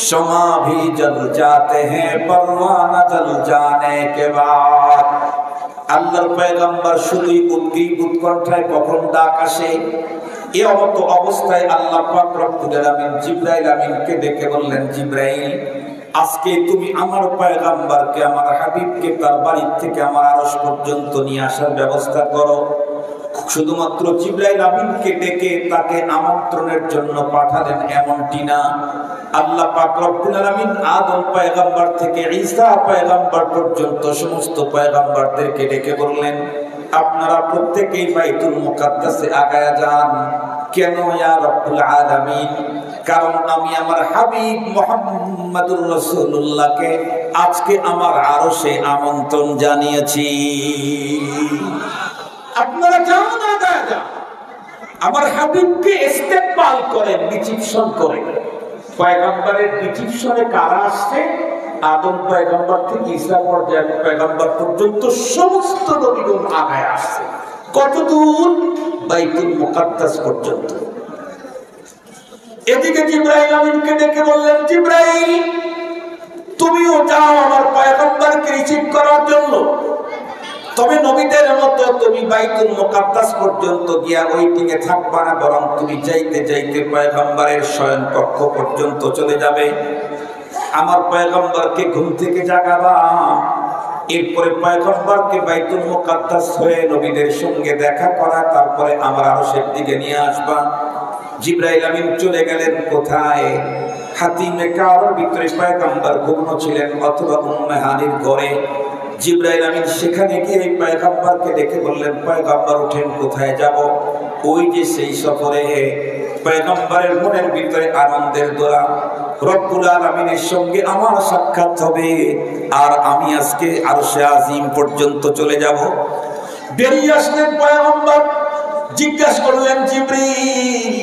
शमा भी जल जाते हैं परवाना जल जाने के बाद। আল্লাহর পয়গম্বর শুধুই উদ্গ্রীব উৎকণ্ঠায় কখন ডাক আসে, এই অবস্থায় আল্লাহ পাক রব্বুল আলামিন জিবরাইল আমিনকে ডেকে বললেন, জিবরাইল, আজকে তুমি আমার পয়গম্বরকে, আমার হাবিবকে তার বাড়ি থেকে আমার আরশ পর্যন্ত নিয়ে আসার ব্যবস্থা করো। শুধুমাত্র জিবরাইল আমিনকে ডেকে তাকে আমন্ত্রণের জন্য পাঠালেন এমনটি না, আল্লাহ পাক রব্বুল আলামিন আদম পয়গম্বর থেকে ঈসা পয়গম্বর পর্যন্ত সমস্ত পয়গম্বরদেরকে ডেকে বললেন, আপনারা প্রত্যেকেই বাইতুল মুকাদ্দাসে আগায়া যান। কেন ইয়া রব্বুল আলামিন? কারণ আমি আমার হাবিব মুহাম্মদুর রাসূলুল্লাহকে আজকে আমার আরশে আমন্ত্রণ জানিয়েছি। আপনারা যান, আগায়া যান, আমার হাবিবকে ইস্তেকবাল করেন, রিসিপশন করেন। পয়গম্বরের রিসিপশনে কারা আসছে? আদম পয়গম্বর থেকে ঈসা পয়গম্বর পর্যন্ত সমস্ত নবীগণ আগায় আসছে। কতদূর? বাইতুল মুকাদ্দাস পর্যন্ত। এদিকে জিবরাইল আমিনকে ডেকে বললেন, জিবরাইল তুমিও যাও আমার পয়গম্বরকে রিসিভ করার জন্য। তবে নবীদের মতো তুমি বাইতুল মুকাদ্দাস পর্যন্ত গিয়া ওয়েটিংয়ে থাকবা না, বরং তুমি যাইতে যাইতে পয়গম্বরের শয়ন কক্ষ পর্যন্ত চলে যাবে। আমার পয়গম্বরকে ঘুম থেকে জাগাবা, এরপরে পয়গম্বরকে বাইতুল মুকাদ্দাস হয়ে নবীদের সঙ্গে দেখা করা, তারপরে আমার আরশের দিকে নিয়ে আসবা। জিবরাইল আমিন চলে গেলেন কোথায়? হাতিমে কাবার ভিতরে পয়গম্বর ঘুমনো ছিলেন, অথবা উম্মে হানির ঘরে। জিবরাইল আমিন সেখানে গিয়ে পয়গম্বরকে ডেকে বললেন, পয়গম্বর ওঠেন, কোথায় যাব? ওই যে সেই সফরে পয়গম্বরের মনের ভিতরে আনন্দের দোলা, রব্বুল আলামিনের সঙ্গে আমার সাক্ষাৎ হবে, আর আমি আজকে আরশে আজিম পর্যন্ত চলে যাব। বেরিয়ে আসলেন পয়গম্বর, জিজ্ঞাসা করলেন, জিবরিল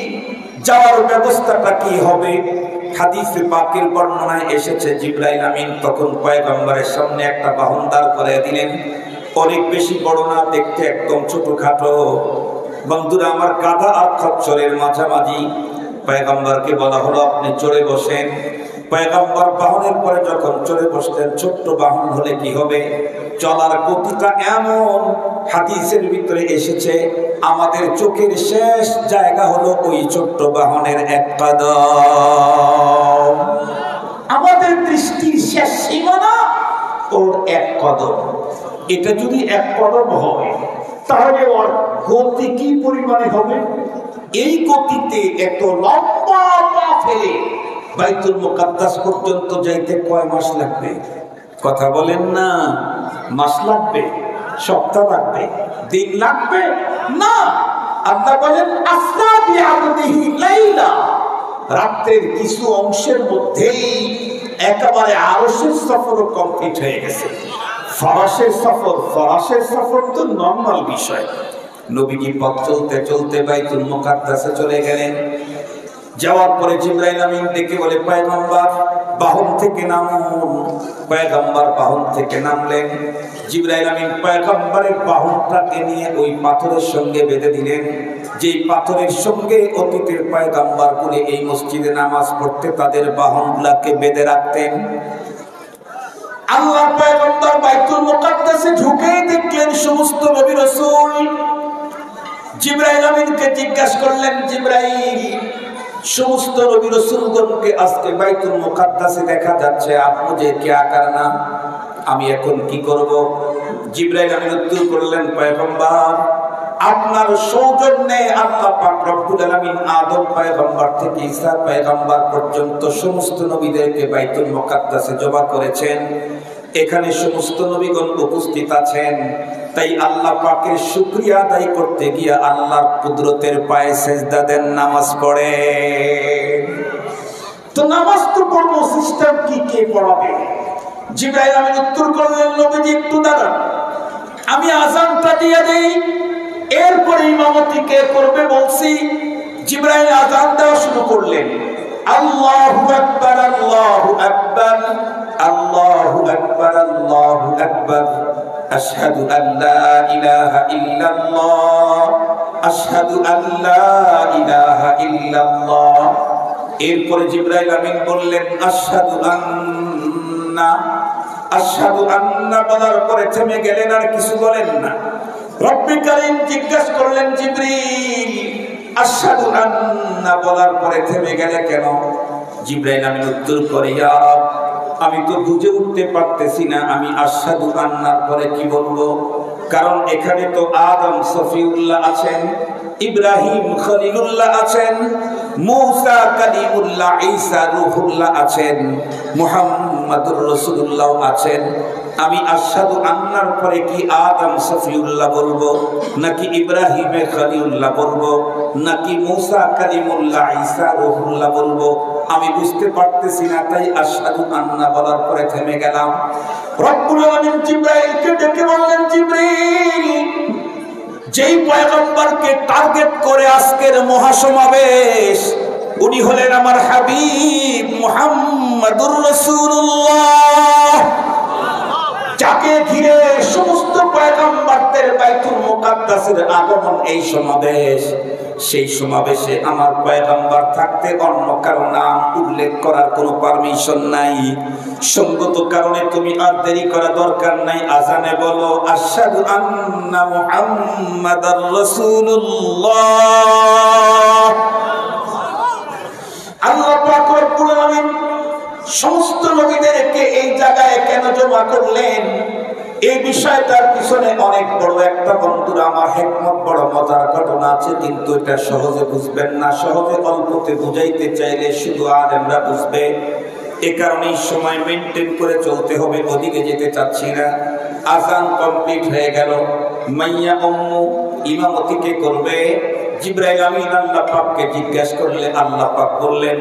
যাওয়ার ব্যবস্থাটা কি হবে? হাদিসে পাকের বর্ণনায় এসেছে, জিবরাইল আমিন তখন পয়গম্বরের সামনে একটা বাহন দাঁড় করে দিলেন। অনেক বেশি বড় না, দেখতে একদম ছোটখাটো। বন্ধুরা আমার, গাধা আর খচ্চরের মাঝামাঝি। পয়গম্বরকে বলা হলো, আপনি চড়ে বসেন। পয়গম্বর বাহনের পরে যখন চড়ে বসলেন, ছোট্ট বাহন হলে কি হবে? চলার গতিটা এমন, হাদিসের ভিতরে এসেছে আমাদের চোখের শেষ জায়গা হলো ওই ছোট্ট বাহনের এক কদম। আমাদের দৃষ্টির শেষ সীমানা ওর এক কদম। এটা যদি এক কদম হয়, তাহলে ওর গতি কি পরিমাণে হবে? এই গতিতে এত লম্বা পা ফেলে বাইতুল মুকাদ্দাস পর্যন্ত যাইতে কয় মাস লাগবে? কথা বলেন না। মাস লাগবে? সপ্তাহ লাগবে? দিন লাগবে? না, আল্লাহ বলেন আসরা বিআবদিহি লাইলা, রাতের কিছু অংশের মধ্যেই একেবারে আরশের সফরও কমপ্লিট হয়ে গেছে। ফরাসের সফর তো নরমাল বিষয়। নবীজি পথ চলতে চলতে বাইতুল মুকাদ্দাসে চলে গেলেন। যাওয়ার পরে জিবরাইল আমিন ডেকে বলে, পয়গম্বর বাহন থেকে নামুন। পয়গম্বর বাহন থেকে নামলেন। জিবরাইল আমিন পয়গম্বরের বাহনটাকে নিয়ে ওই পাথরের সঙ্গে বেঁধে দিলেন, যেই পাথরের সঙ্গে অতীতের পয়গম্বর গুলি এই মসজিদে নামাজ পড়তে তাদের বাহনগুলাকে বেঁধে রাখতেন। আল্লাহর পয়গম্বর বাইতুল মুকাদ্দাসে ঢুকে দেখলেন সমস্ত নবী রাসূল। জিবরাইল আমিনকে জিজ্ঞাসা করলেন, জিবরাইল সমস্ত নবী রাসূলগণকে আজকে বাইতুল মুকাদ্দাসে দেখা যাচ্ছে, আপনি যে কিয়া করনা, আমি এখন কি করব? জিবরাইল আমিন উত্তর করলেন, পয়গম্বর আপনার সৌজন্যে আল্লাহ পাক রব্বুল আলামিন আদম পয়গম্বর থেকে ঈসা পয়গম্বর পর্যন্ত সমস্ত নবীদেরকে বাইতুল মুকাদ্দাসে জমা করেছেন। এখানে সমস্ত নবীগণ উপস্থিত আছেন, তাই আল্লাহ পাকের শুকরিয়া আদায় করতে গিয়ে আল্লাহর কুদরতের পায়ে সেজদা দেন, নামাজ পড়ে। তো নামাজ তো পড়বো, সিস্টেম কি, কে পড়াবে? জিবরাইল আমিন উত্তর করলেন, নবীজি একটু দাঁড়ান, আমি আযানটা দিয়ে দেই, এরপরে ইমামতি কে করবে বলছি। জিবরাইল আযান দেওয়া শুরু করলেন। আল্লাহু আকবার, আল্লাহু আকবার, আল্লাহু আকবার, আল্লাহু আকবার, আশহাদু আল্লা ইলাহা ইল্লাল্লাহ, আশহাদু আল্লা ইলাহা ইল্লাল্লাহ। এরপরে জিবরাইল আমিন বললেন, আশহাদু আন্না, আশহাদু আন্না বলার পরে থেমে গেলেন, আর কিছু বলেন না। রব্বি কারীম জিজ্ঞাসা করলেন, জিবরিল আশহাদু আন্না বলার পরে থেমে গেলে কেন? জিবরাইল আমিন উত্তর করে, ইয়া রব আমি তো বুঝে উঠতে পারতেছি না, আমি আশহাদু আন্নার পরে কি বলবো? কারণ এখানে তো আদম সফিউল্লাহ আছেন, ইব্রাহিম খলিলুল্লাহ আছেন, মূসা কালিমুল্লাহ, ঈসা রূহুল্লাহ আছেন, মুহাম্মাদুর রাসূলুল্লাহ আছেন। আমি আশহাদু আন্নার পরে কি আদম সফিউল্লাহ বলবো, নাকি ইব্রাহিমে খলিলুল্লাহ বলবো, নাকি মূসা কালিমুল্লাহ, ঈসা রূহুল্লাহ বলবো? আমি বুঝতে পারতেছি না, তাই আশহাদু আন্না বলার পরে থেমে গেলাম। রব্বুল আলামিন জিবরাইলকে ডেকে বললেন, জিবরিল, যেই পয়গম্বরকে টার্গেট করে আজকের মহাসমাবেশ, উনি হলেন আমার হাবিব মুহাম্মাদুর রাসূলুল্লাহ, যাকে ঘিরে সমস্ত পয়গম্বরদের বাইতুল মুকাদ্দাসের আগমন, এই সমাবেশ। সেই সমাবেশে আমার পয়গম্বর থাকতে অন্য কারো নাম উল্লেখ করার কোনো পারমিশন নাই। সঙ্গত কারণে তুমি আর দেরি করা দরকার নাই, আজানে বলো আশহাদু আন্না মুহাম্মাদার রাসূলুল্লাহ। আল্লাহ পাক রব্বুল আলামিন সমস্ত নবীদেরকে এই জায়গায় কেন জমা করলেন, এই বিষয়টার পিছনে অনেক বড় একটা, বন্ধুরা আমার, হিকমত, বড় মজার ঘটনা আছে, কিন্তু এটা সহজে বুঝবেন না। সহজে অল্পতে বুঝাইতে চাইলে শুধু আলেমরা বুঝবে। এ কারণেই সময় মেনটেন করে চলতে হবে, ওদিকে যেতে চাচ্ছি না। আযান কমপ্লিট হয়ে গেল, মাইয়া উম্মু ইমামতি কে করবে? জিবরাইল আমিন আল্লাহ পাককে জিজ্ঞাসা করলে আল্লাহ পাক বললেন,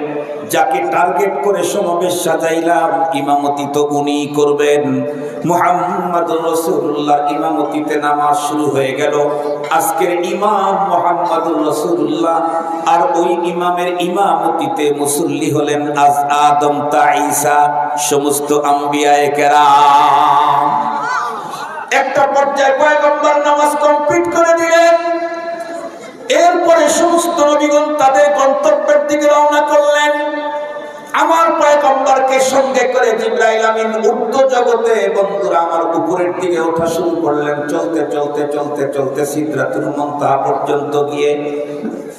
যাকে টার্গেট করে সমাবেশ সাজাইলাম, ইমামতি তো উনিই করবেন। মুহাম্মাদুর রাসূলুল্লাহ ইমামতিতে নামাজ শুরু হয়ে গেল। আজকের ইমাম মুহাম্মাদুর রাসূলুল্লাহ, আর ওই ইমামের ইমামতিতে মুসল্লি হলেন আজ আদম তা ঈসা, সমস্ত আম্বিয়ায়ে কেরাম। একটা পর্যায়ে পয়গম্বর নামাজ কমপ্লিট করে দিলেন। এরপরে সমস্ত নবীগণ তাদের গন্তব্যের দিকে রওনা করলেন। আমার পয়গম্বরকে সঙ্গে করে জিবরাইল আমিন ঊর্ধ্ব জগতে, বন্ধুরা আমার, উপরের দিকে ওঠা শুরু করলেন। চলতে চলতে চলতে চলতে সিদরাতুল মুনতাহা পর্যন্ত গিয়ে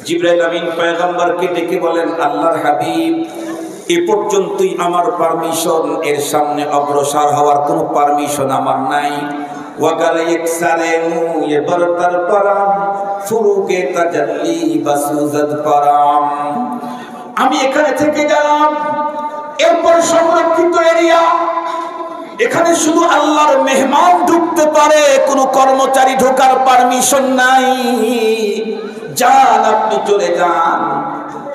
জিবরাইল আমিন পয়গম্বরকে ডেকে বলেন, আল্লাহর হাবিব, এ পর্যন্তই আমার পারমিশন, এর সামনে অগ্রসর হওয়ার কোনো পারমিশন আমার নাই। ওয়াগালে একসারে মুয়ে বরতার পারাম, ফুরুকে তাজাল্লি বাসুজাদ পারাম। আমি এখানে থেকে গেলাম, এরপর সংরক্ষিত এরিয়া, এখানে শুধু আল্লাহর মেহমান ঢুকতে পারে, কোনো কর্মচারী ঢোকার পারমিশন নাই। যান, আপনি চলে যান।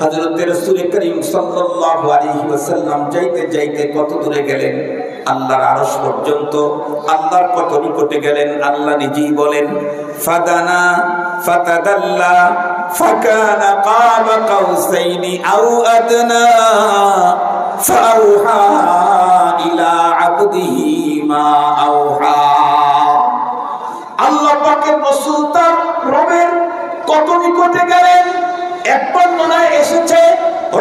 হযরত রাসূল করিম সাল্লাল্লাহু আলাইহি ওয়াসাল্লাম যাইতে যাইতে কত দূরে গেলেন? আল্লাহর আরশ পর্যন্ত। আল্লাহর কত নিকটে গেলেন? আল্লাহ নিজেই বলেন, ফাদানা ফাতাদাল্লা ফাকানা কাবা কাউসাইনি আও আদনা ফাআউহা ইলা আবদিহি মা আওহা। আল্লাহ পাকের রাসূল তার রবের কত নিকটে গেলেন? এক বর্ণনায় এসেছে,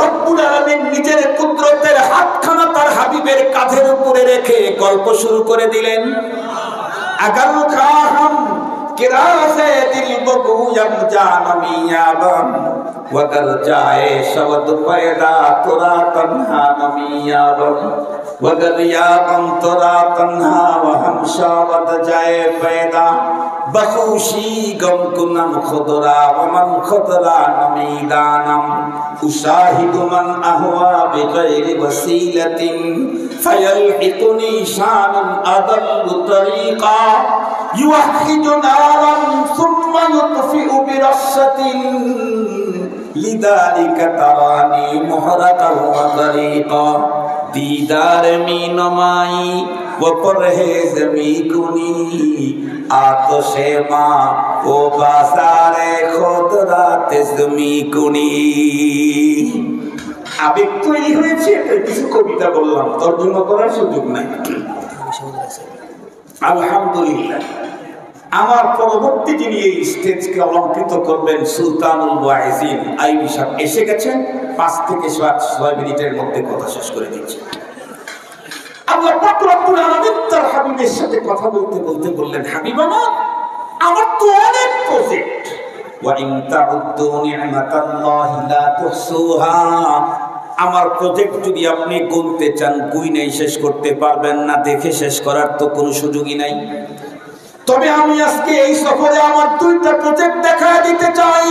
রব্বুল আলামিন নিজের কুদরতের হাতখানা তার হাবিবের কাঁধের উপরে রেখে গল্প শুরু করে দিলেন। আগার খাহাম কিরাসে দিল বগুয়াম জানমিয়াবাম ওয়াগার জায়ে শবদ পয়দা তোরা তনহা নমিয়াবাম ওয়াগার ইয়াবাম তোরা তনহা ওয়াহাম শবদ জায়ে পয়দা বখুশি গম কুনম খুদরা ওমান খুদরা নমিদানম উশাহিদু মান আহওয়া বিগাইরি ওয়াসিলাতিন ফায়ালহিকুনি শানুন আদাল্লু তরিকা ইউহিদু নারান সুম্মা ইউতফিউ বিরাশাতিন লিযালিকা তারানি মুহরাকান ওয়া তরিকা दीदार मी नमाई वो परहेज मी कुनी आतशे माँ वो बाजारे खुद रात जमी कुनी। আবেগ তৈরি হয়েছে, কিছু কবিতা বললাম, তর্জমা করার সুযোগ নাই। আলহামদুলিল্লাহ, আমার পরবর্তী যিনি এই স্টেজকে অলঙ্কৃত করবেন, সুলতানুল ওয়াইজিন আইবি সাহেব এসে গেছেন। 5 থেকে 6 মিনিটের মধ্যে কথা শেষ করে দিচ্ছি। আল্লাহ পাক রব্বুল আলামিন তার হাবিবের সাথে কথা বলতে বলতে বললেন, হাবিব আমার তো অনেক প্রজেক্ট, ওয়া ইন তাউদ্দু নি'মাতাল্লাহি লা তুহসুহা, আমার প্রজেক্ট যদি আপনি গুনতে চান, গুইনাই শেষ করতে পারবেন না। দেখে শেষ করার তো কোনো সুযোগই নাই। তবে আমি আজকে এই সফরে আমার দুইটা প্রজেক্ট দেখা দিতে চাই।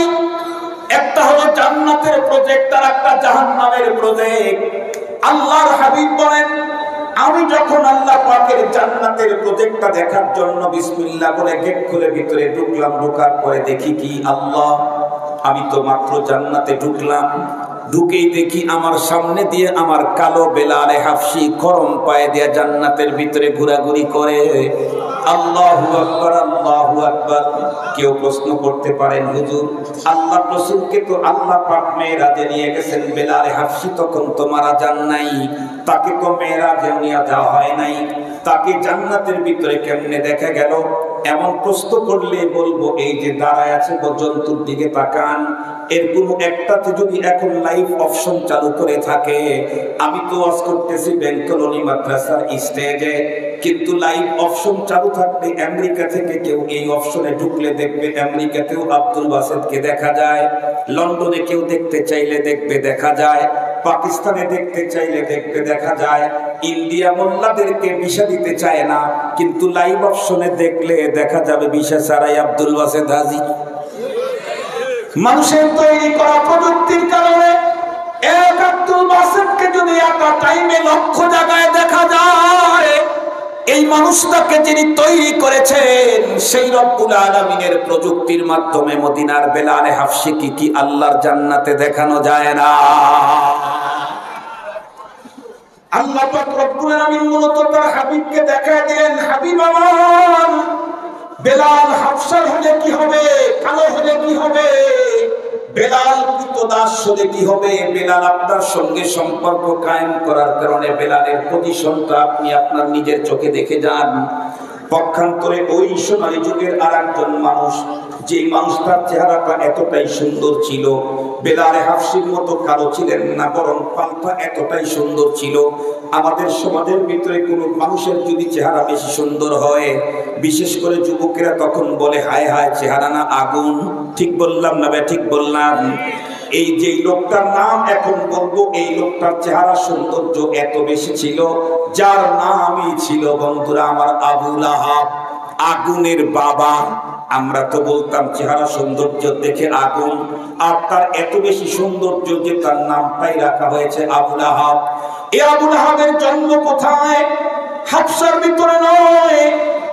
একটা হলো জান্নাতের প্রজেক্ট আর একটা জাহান্নামের প্রজেক্ট। আল্লাহর হাবিব বলেন, আমি যখন আল্লাহ পাকের জান্নাতের প্রজেক্টটা দেখার জন্য বিসমিল্লাহ বলে গেট খুলে ভিতরে ঢুকলাম, ঢোকার পরে দেখি কি, আল্লাহ আমি তো মাত্র জান্নাতে ঢুকলাম, ঢুকেই দেখি আমার সামনে দিয়ে আমার কালো বেলালে হাফসি গরম পায়ে দিয়ে জান্নাতের ভিতরে ঘোরাঘুরি করে। আল্লাহু আকবার, আল্লাহু আকবার। কেউ প্রশ্ন করতে পারেন, হুজুর আল্লাহ রাসূলকে তো আল্লাহ পাক মেরাজে নিয়ে গেছেন, বেলালে হাফসি তখন তো মারা যান নাই, তাকে তো মেরাজে নিয়ে যাওয়া হয় নাই, তাকে জান্নাতের ভিতরে কেমনে দেখা গেল? এমন প্রশ্ন করলে বলবো, এই যে দাঁড়ায় আছে জন্তুর দিকে তাকান, এর কোনো একটাতে যদি এখন লাইভ অপশন চালু করে থাকে, আমি তো ওয়াজ করতেছি ব্যাংক কলোনি মাদ্রাসার স্টেজে, কিন্তু লাইভ অপশন চালু থাকবে আমেরিকা থেকে কেউ এই অপশনে ঢুকলে দেখবে আমেরিকাতেও আব্দুল বাসেতকে দেখা যায়, লন্ডনে কেউ দেখতে চাইলে দেখবে দেখা যায়, পাকিস্তানে দেখতে চাইলে দেখতে দেখা যায়। ইন্ডিয়া মোল্লাদেরকে ভিসা দিতে চায় না, কিন্তু লাইভ অপশনে দেখলে দেখা যাবে ভিসা ছাড়াই আব্দুল বাসেত হাজির। মানুষের তৈরি করা প্রযুক্তির কারণে এক আব্দুল বাসেতকে যদি একটা টাইমে লক্ষ জায়গায় দেখা যায়, এই মানুষটাকে যিনি তৈরি করেছেন সেই রব্বুল আলামিনের প্রযুক্তির মাধ্যমে মদিনার বেলালে হাফসিকে কি আল্লাহর জান্নাতে দেখানো যায় না? আল্লাহ পাক রব্বুল আলামিন মূলত তার হাবিবকে দেখায় দিলেন, হাবিব আমার বেলাল হাফসার হলে কি হবে, কালো হলে কি হবে, বেলাল কৃতদাস হলে কি হবে, বেলাল আপনার সঙ্গে সম্পর্ক কায়েম করার কারণে বেলালের পজিশনটা আপনি আপনার নিজের চোখে দেখে যান। পক্ষান্তরে ওই সোনালী যুগের আর একজন মানুষ, যে মানুষটার চেহারাটা এতটাই সুন্দর ছিল, বেলালে হাফসির মতো কালো ছিলেন না, বরং পাল্টা এতটাই সুন্দর ছিল। আমাদের সমাজের ভিতরে কোনো মানুষের যদি চেহারা বেশি সুন্দর হয়, বিশেষ করে যুবকেরা তখন বলে, হায় হায় চেহারা না আগুন। ঠিক বললাম না? ঠিক বললাম। এই যে লোকটার নাম এখন বলবো, এই লোকটার চেহারা সৌন্দর্য এত বেশি ছিল, যার নামই ছিল বন্ধুরা আমার আবু লাহাব, আগুনের বাবা। আমরা তো বলতাম চেহারা সৌন্দর্য দেখে আগুন, আর তার এত বেশি সৌন্দর্য যে তার নামটাই রাখা হয়েছে আবু লাহাব। এই আবু লাহাবের জন্ম কোথায়? হাবশার ভিতরে নয়,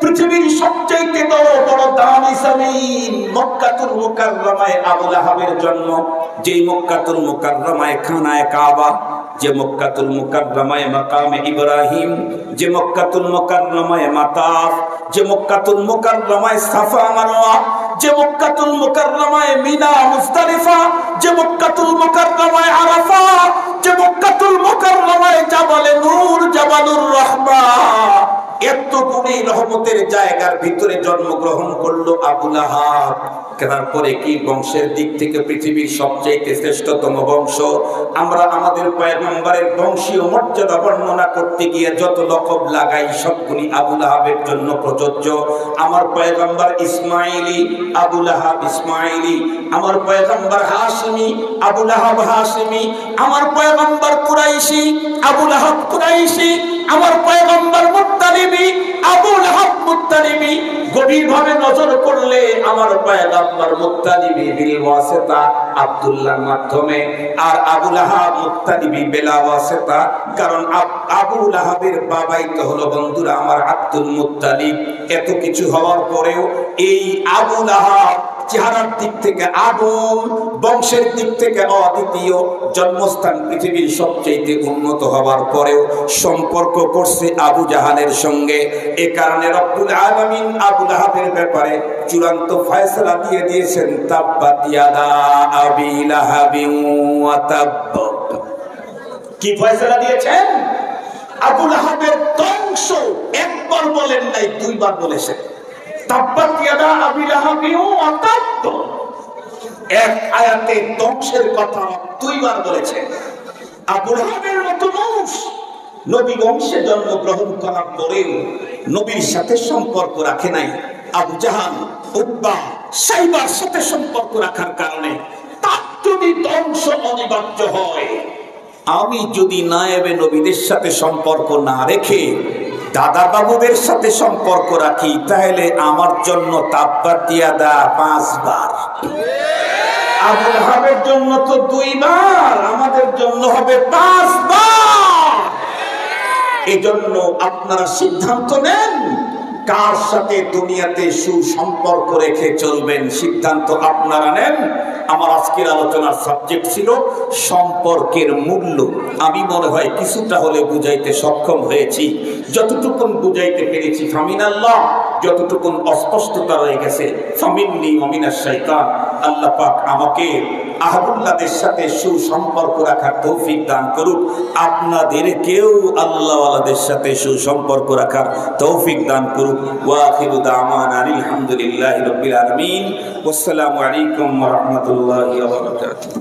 পৃথিবীর সবচেয়ে বড় দামি জমিন মক্কাতুল মুকাররমায় আবু লাহাবের জন্ম। যেই মক্কাতুল মুকাররমায় খানায়ে কাবা, যে মক্কাতুল মুকাররমায় মাকামে ইব্রাহিম, যে মক্কাতুল মুকাররমায় মাতাফ, যে মক্কাতুল মুকাররমায় সাফা মারওয়া, যে মক্কাতুল মুকাররমায় মিনা মুজদালিফা, যে মক্কাতুল মুকাররমায় আরাফা, যে মক্কাতুল মুকাররমায় জাবালে নূর, জাবালুর রাহমা, এত গুণী রহমতের জায়গার ভিতরে জন্মগ্রহণ করলো আবু লাহাব। তারপরে কি বংশের দিক থেকে পৃথিবীর সবচেয়ে শ্রেষ্ঠতম বংশ। আমরা আমাদের পয়গম্বরের বংশীয় মর্যাদা বর্ণনা করতে গিয়ে যত লকব লাগাই সবগুলি আবু লাহাবের জন্য প্রযোজ্য। আমার পয়গম্বর ইসমাইলি, আবু লাহাব ইসমাইলি। আমার পয়গম্বর হাশিমি, আবু লাহাব হাশিমি। আমার পয়গম্বর কুরাইশি, আবু লাহাব কুরাইশি। আমার পয়গম্বর মুত্তালিবি, আবু লাহাব মুত্তালিবি। গভীরভাবে নজর করলে আমার পয়গম্বর মুত্তালিবি বিল ওয়াসিতা, আব্দুল্লাহর মাধ্যমে, আর আবু লাহাব মুত্তালিবি বিলা ওয়াসিতা। কারণ আবু লাহাবের বাবাই তো হলো বন্ধুরা আমার আব্দুল মুত্তালিব। এত কিছু হওয়ার পরেও এই আবু লাহাব চেহারার দিক থেকে আগুন, বংশের দিক থেকে অদ্বিতীয়, জন্মস্থান পৃথিবীর সবচেয়ে উন্নত হওয়ার পরেও সম্পর্ক করছে আবু জাহালের সঙ্গে। এ কারণে রব্বুল আলামিন আবু লাহাবের ব্যাপারে চূড়ান্ত ফয়সালা দিয়ে দিয়েছেন, তাব্বাত ইয়াদা আবি লাহাবিন ওয়া তাব্ব। কি ফয়সালা দিয়েছেন? আবু লাহাবের ধ্বংস একবার বলেন নাই, দুইবার বলেছেন। তাব্বাত ইয়াদা আবি লাহাবিন ওয়া তাব্ব, এক আয়াতে ধ্বংসের কথা দুইবার বলেছেন। আবু লাহাবের মতো মানুষ নবী বংশে জন্মগ্রহণ করার পরেও নবীর সাথে সম্পর্ক রাখে নাই। আবু জাহাল, উতবা, সাইবার সাথে সম্পর্ক রাখার কারণে তার যদি ধ্বংস অনিবার্য হয়, আমি যদি নায়েবে নবীদের সাথে সম্পর্ক না রেখে দাদা বাবুদের সাথে সম্পর্ক রাখি, তাহলে আমার জন্য তাব্বাত ইয়াদা 5 বার, আবুল আহাবের জন্য তো 2 বার, আমাদের জন্য হবে 5 বার। এজন্য আপনারা সিদ্ধান্ত নেন কার সাথে দুনিয়াতে সুসম্পর্ক রেখে চলবেন, সিদ্ধান্ত আপনারা নেন। আমার আজকের আলোচনার সাবজেক্ট ছিল সম্পর্কের মূল্য। আমি মনে হয় কিছুটা হলে বুঝাইতে সক্ষম হয়েছি, যতটুকুন বুঝাইতে পেরেছি ফামিনাল্লাহ, যতটুকুন অস্পষ্টতা রয়ে গেছে ফামিন্নি ওয়া মিনাশ শাইতান। আল্লাহ পাক আমাকে আহলুল্লাহদের সাথে সুসম্পর্ক রাখার তৌফিক দান করুক, আপনাদেরকেও আল্লাহওয়ালাদের সাথে সুসম্পর্ক রাখার তৌফিক দান করুক। ওয়া আখিরু দাওয়ানা আলহামদুলিল্লাহি রাব্বিল আলামিন। ওয়াসসালামু আলাইকুম ওয়া রাহমাতুল্লাহি ওয়া বারাকাতুহু।